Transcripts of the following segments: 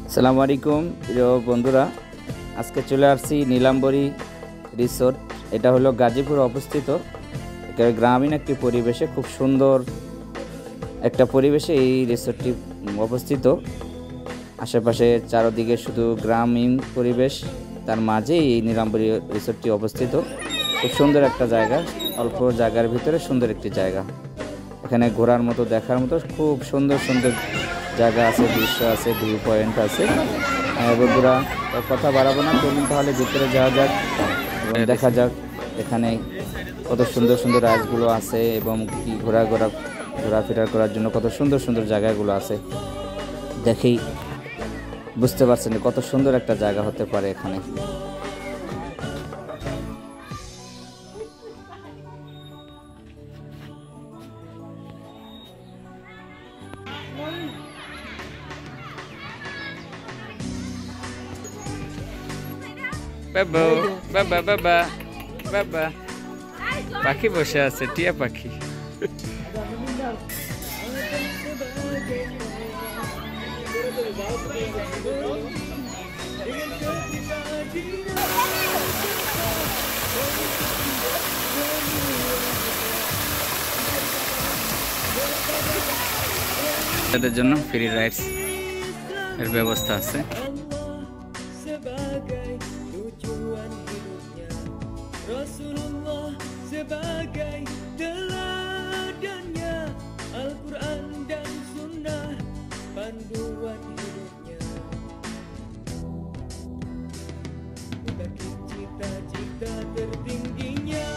আসসালামু আলাইকুম প্রিয় বন্ধুরা, আজকে চলে আসছি নীলাম্বরী রিসোর্ট। এটা হলো গাজীপুর অবস্থিত। এটা গ্রামীণ একটি পরিবেশে, খুব সুন্দর একটা পরিবেশে এই রিসোর্টটি অবস্থিত। আশেপাশে চারদিকে শুধু গ্রামীণ পরিবেশ, তার মাঝেই এই নীলাম্বরী রিসোর্টটি অবস্থিত। খুব সুন্দর একটা জায়গা, অল্প জায়গার ভিতরে সুন্দর একটি জায়গা। এখানে ঘোরার মতো, দেখার মতো খুব সুন্দর সুন্দর জায়গা আছে, দৃশ্য আছে, ভিউ পয়েন্ট আছে। বন্ধুরা, কথা বাড়াবো না, চলুন তাহলে ভিতরে যাওয়া যাক এবং দেখা যাক এখানে কত সুন্দর সুন্দর রাইডসগুলো আছে এবং কি ঘোরাফেরা করার জন্য কত সুন্দর সুন্দর জায়গাগুলো আছে। দেখেই বুঝতে পারছেন কত সুন্দর একটা জায়গা হতে পারে এখানে। বাবা বাবা বাবা বাবা পাখি বসে আছে, টিয়া পাখি। তাদের জন্য ফ্রি রাইডস এর ব্যবস্থা আছে। Rasulullah sebagai teladannya, Al-Quran dan Sunnah panduan hidupnya. Bagi cita-cita tertingginya.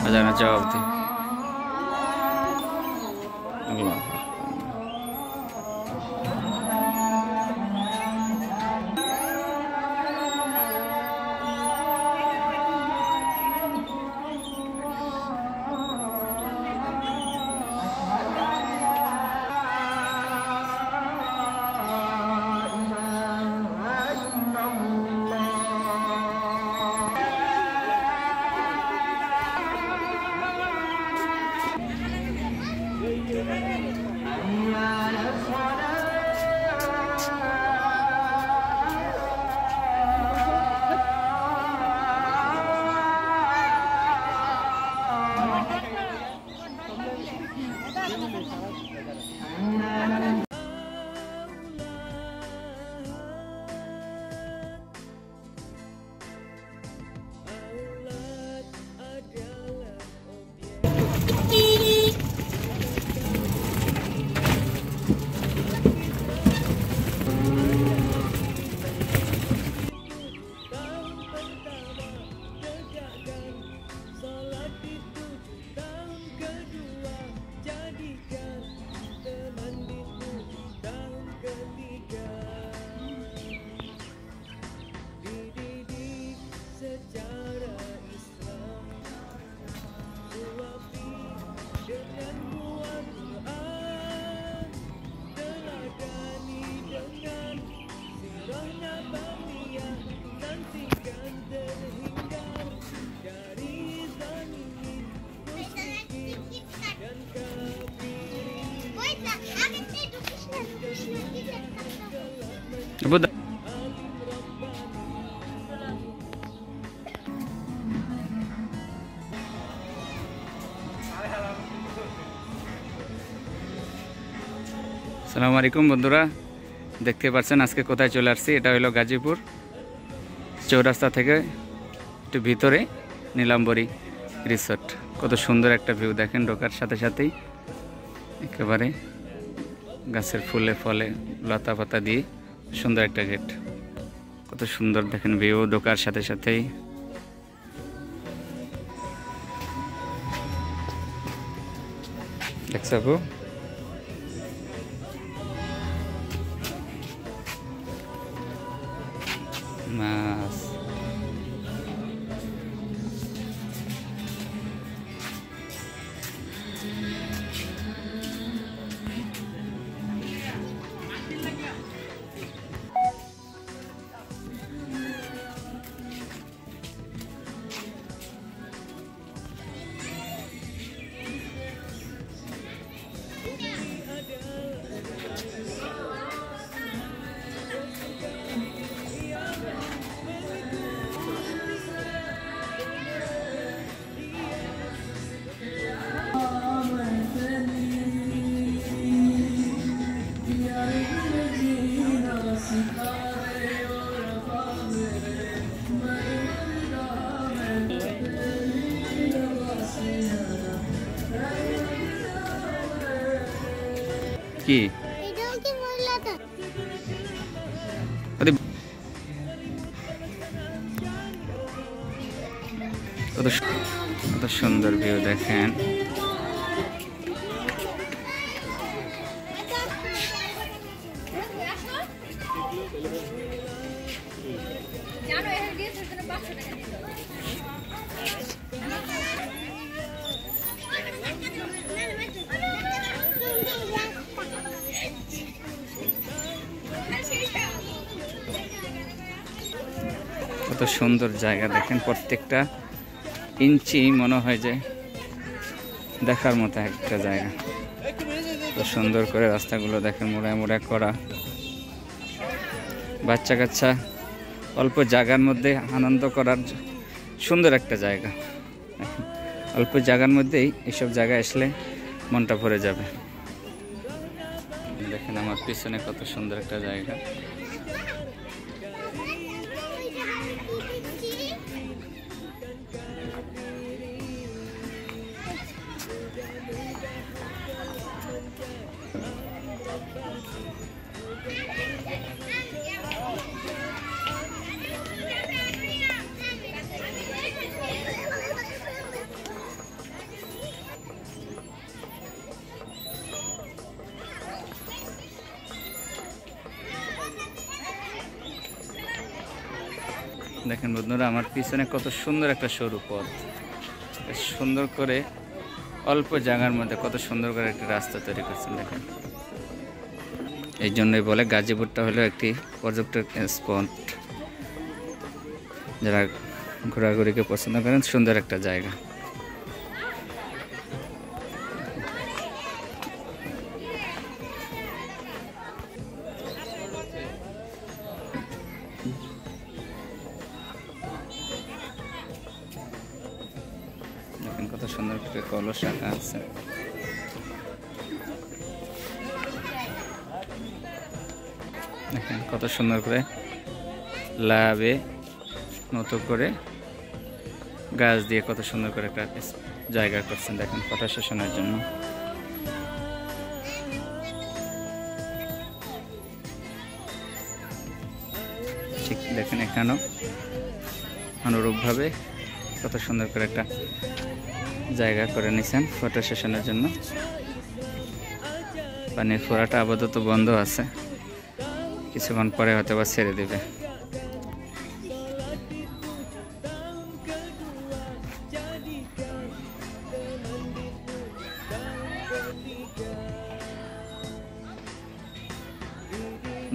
Azan jawab deh. Allah. Buddha. আসসালামু আলাইকুম বন্ধুরা, দেখতে পাচ্ছেন আজকে কোথায় চলে আসছি। এটা হলো গাজীপুর চৌরাস্তা থেকে একটু ভিতরে নীলাম্বরী রিসোর্ট। কত সুন্দর একটা ভিউ দেখেন, ঢোকার সাথে সাথেই একেবারে গাছের ফুলে ফলে লতা পাতা দিয়ে সুন্দর একটা গেট। কত সুন্দর দেখেন ভিউ, ঢোকার সাথে সাথেই। দেখছো মাছ। কি কত সুন্দর ভিউ দেখেন। কত সুন্দর জায়গা দেখেন, প্রত্যেকটা ইঞ্চি মনে হয় যে দেখার মতো একটা জায়গা। কত সুন্দর করে রাস্তাগুলো দেখেন, মোড়ায় মোড়ায় করা। বাচ্চা কাচ্চা অল্প জায়গার মধ্যে আনন্দ করার সুন্দর একটা জায়গা। অল্প জায়গার মধ্যেই এইসব জায়গায় আসলে মনটা ভরে যাবে। দেখেন আমার পিছনে কত সুন্দর একটা জায়গা। দেখেন বন্ধুরা, আমার পিছনে কত সুন্দর একটা সরু পথ, সুন্দর করে অল্প জায়গার মধ্যে কত সুন্দর করে একটা রাস্তা তৈরি করছেন। দেখেন, এই জন্যই বলে গাজীপুরটা হলো একটি পর্যটক স্পট। যারা ঘোরাঘুরিকে পছন্দ করেন, সুন্দর একটা জায়গা। দেখেন কত সুন্দর করে কলস রাখা আছে। দেখেন কত সুন্দর করে লাভে মতো করে গাছ দিয়ে কত সুন্দর করে একটা জায়গা করছেন। দেখেন ফটো সেশনের জন্য। ঠিক দেখেন এখানেও অনুরূপভাবে কত সুন্দর করে একটা জায়গা করে নিছেন ফটো সেশনের জন্য। পানির ফোয়ারাটা আপাতত বন্ধ আছে, কিছুক্ষণ পরে হয়তো বা ছেড়ে দেবে।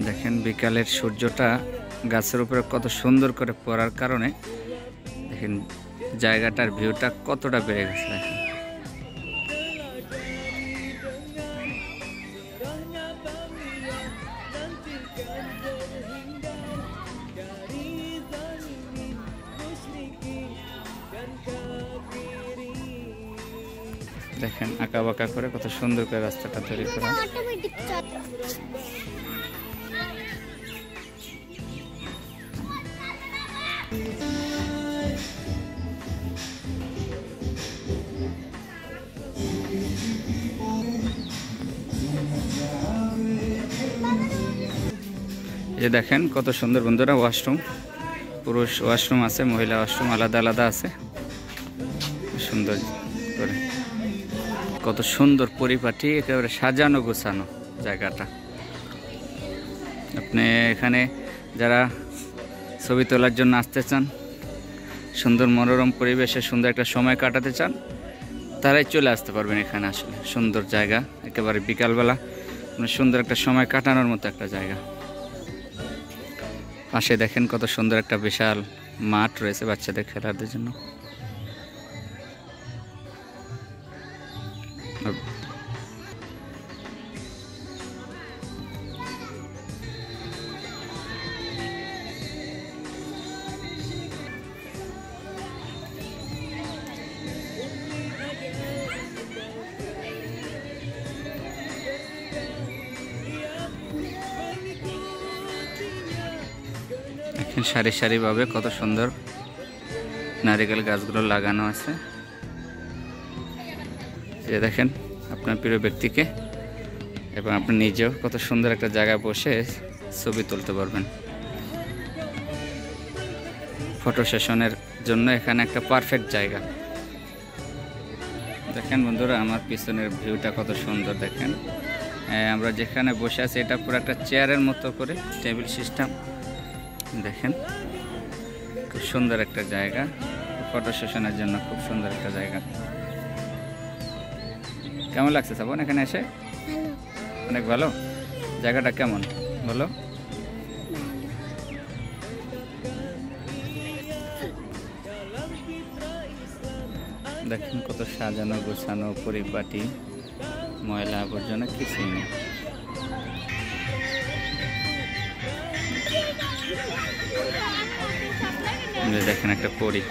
দেখেন বিকালের সূর্যটা গাছের উপরে কত সুন্দর করে পড়ার কারণে দেখেন জায়গাটার ভিউটা কতটা বেড়ে গেছে। দেখেন দেখেন আঁকা বাঁকা করে কত সুন্দর করে রাস্তাটা তৈরি করা। এই দেখেন কত সুন্দর বন্ধুরা ওয়াশরুম, পুরুষ ওয়াশরুম আছে, মহিলা ওয়াশরুম আলাদা আলাদা আছে। সুন্দর করে কত সুন্দর পরিপাটি, একেবারে সাজানো গোছানো জায়গাটা। আপনি এখানে যারা ছবি তোলার জন্য আসতে চান, সুন্দর মনোরম পরিবেশে সুন্দর একটা সময় কাটাতে চান, তারাই চলে আসতে পারবেন এখানে। আসলে সুন্দর জায়গা, একেবারে বিকালবেলা সুন্দর একটা সময় কাটানোর মতো একটা জায়গা। পাশে দেখেন কত সুন্দর একটা বিশাল মাঠ রয়েছে বাচ্চাদের খেলার জন্য। সারি সারিভাবে কত সুন্দর নারিকেল গাছগুলো লাগানো আছে। এই দেখেন আপনার প্রিয় ব্যক্তিকে এবং আপনি নিজেও কত সুন্দর একটা জায়গায় বসে ছবি তুলতে পারবেন। ফটো সেশনের জন্য এখানে একটা পারফেক্ট জায়গা। দেখেন বন্ধুরা, আমার পিছনের ভিউটা কত সুন্দর দেখেন। আমরা যেখানে বসে আছি এটা পুরো একটা চেয়ারের মতো করে টেবিল সিস্টেম। দেখেন খুব সুন্দর একটা জায়গা, ফটো সেশনের জন্য খুব সুন্দর একটা জায়গা। কেমন লাগছে শ্রাবণ এখানে এসে? অনেক ভালো। জায়গাটা কেমন বলো? দেখেন কত সাজানো গোছানো, পরিপাটি, ময়লা আবর্জনা কিছুই নেই। দেখেন একটা পরি।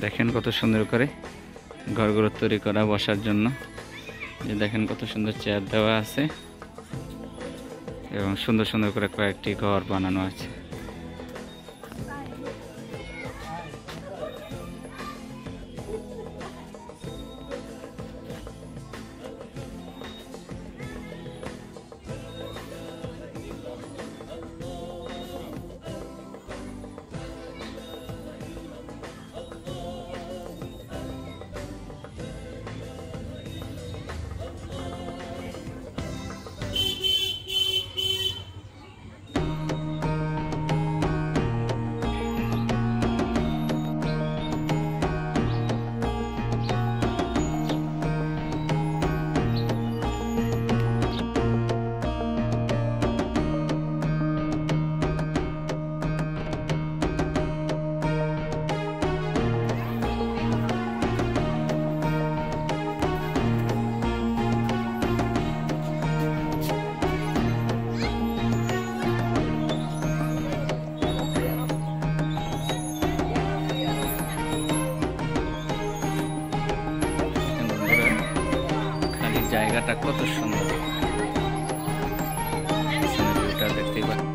দেখেন কত সুন্দর করে ঘরগুলো তৈরি করা বসার জন্য। যে দেখেন কত সুন্দর চেয়ার দেওয়া আছে এবং সুন্দর সুন্দর করে কয়েকটি ঘর বানানো আছে। জায়গাটা কত সুন্দর, ভিউটা দেখতেই পাচ্ছেন।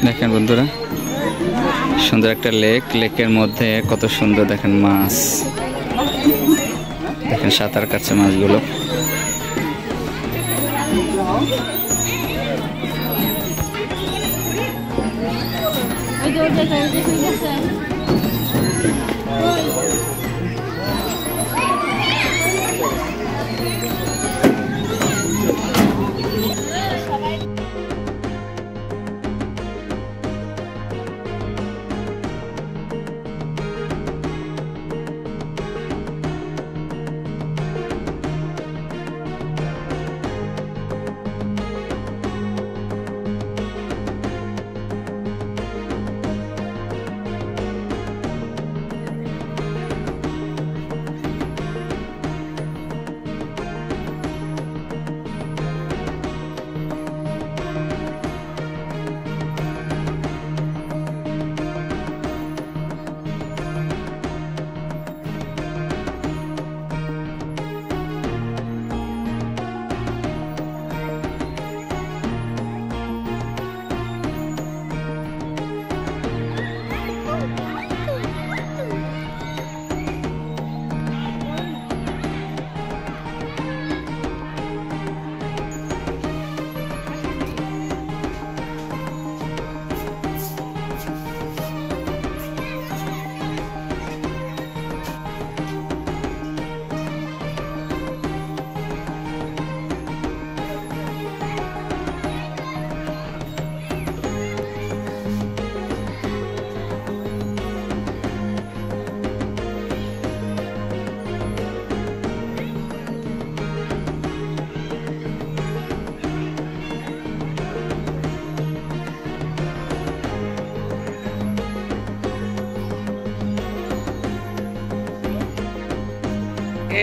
দেখেন বন্ধুরা, সুন্দর একটা লেক, লেকের মধ্যে কত সুন্দর দেখেন মাছ, দেখেন সাঁতার কাটছে মাছগুলো।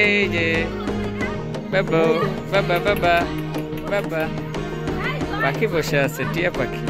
এই যে বাবা বাবা বাবা বাবা পাখি বসে আছে, টিয়া পাখি।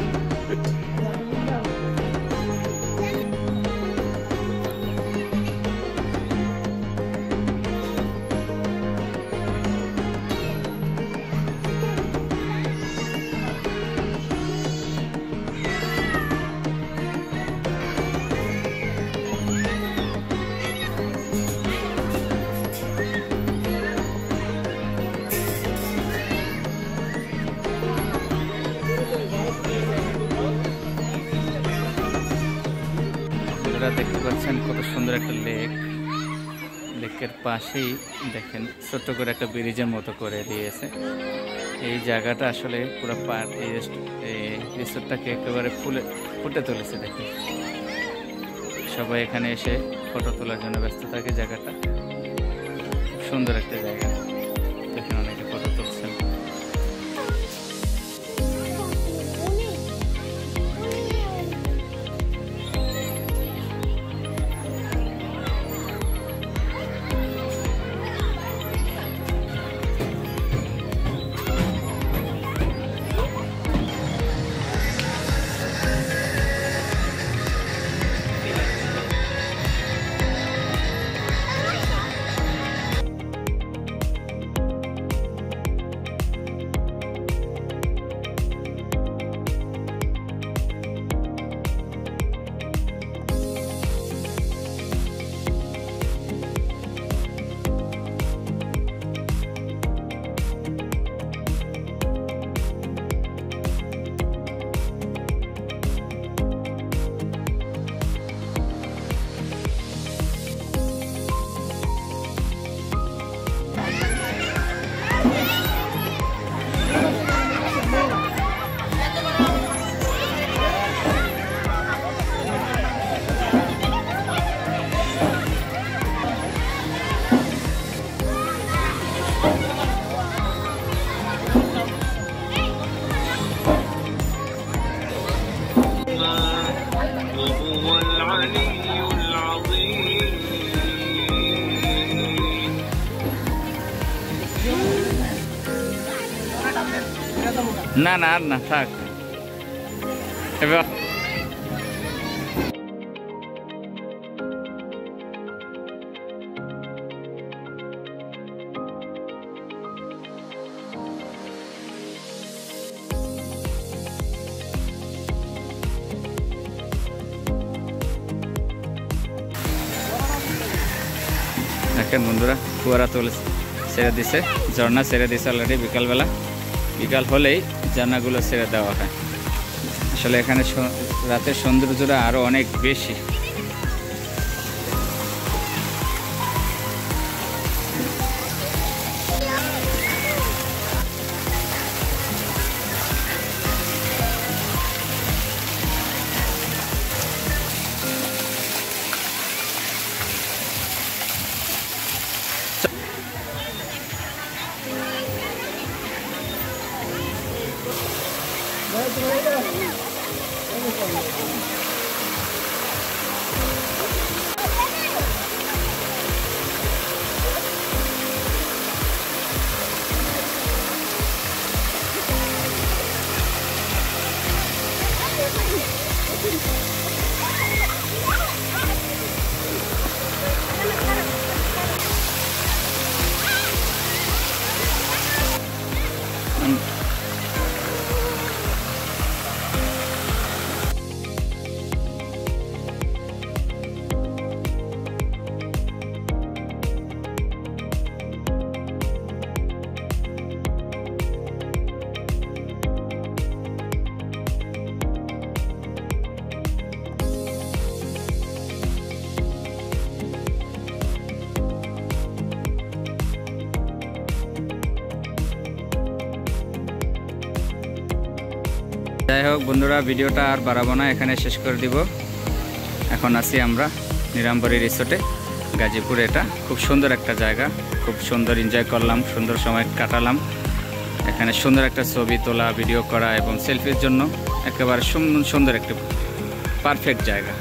দেখতে পাচ্ছেন কত সুন্দর একটা লেক, লেকের পাশেই দেখেন ছোট্ট করে একটা ব্রিজের মতো করে দিয়েছে। এই জায়গাটা আসলে পুরো এই রিসোর্টটাকে একেবারে ফুটে তুলেছে। দেখেন সবাই এখানে এসে ফটো তোলার জন্য ব্যস্ত থাকে। জায়গাটা খুব সুন্দর একটা জায়গা, দেখেন অনেকে ফটো তুলছেন। না না আর না, থাক এবার। দেখেন বন্ধুরা, কুয়ারা তুলে ছেড়ে দিছে, ঝর্ণা ছেড়ে দিছে অলরেডি। বিকালবেলা, বিকাল হলেই ঝর্ণাগুলো ছেড়ে দেওয়া হয়। আসলে এখানে রাতের সৌন্দর্যটা আরও অনেক বেশি। যাই হোক বন্ধুরা, ভিডিওটা আর বাড়াবো না, এখানে শেষ করে দিব। এখন আছি আমরা নীলাম্বরী রিসোর্টে, গাজীপুর। এটা খুব সুন্দর একটা জায়গা, খুব সুন্দর এনজয় করলাম, সুন্দর সময় কাটালাম। এখানে সুন্দর একটা ছবি তোলা, ভিডিও করা এবং সেলফির জন্য একেবারে সুন্দর একটা পারফেক্ট জায়গা।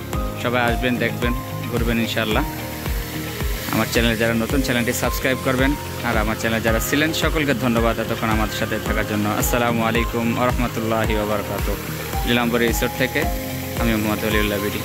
সবাই আসবেন, দেখবেন, ঘুরবেন ইনশাআল্লাহ। আমার চ্যানেলে যারা নতুন, চ্যানেলটি সাবস্ক্রাইব করবেন। আর আমার চ্যানেলে যারা ছিলেন সকলকে ধন্যবাদ এতক্ষণ আমাদের সাথে থাকার জন্য। আসসালামু আলাইকুম ওয়া রাহমাতুল্লাহি ওয়া বারাকাতুহু। নীলাম্বরী রিসোর্ট থেকে আমি মোহাম্মদ ওলিউল্লাহ বিডি।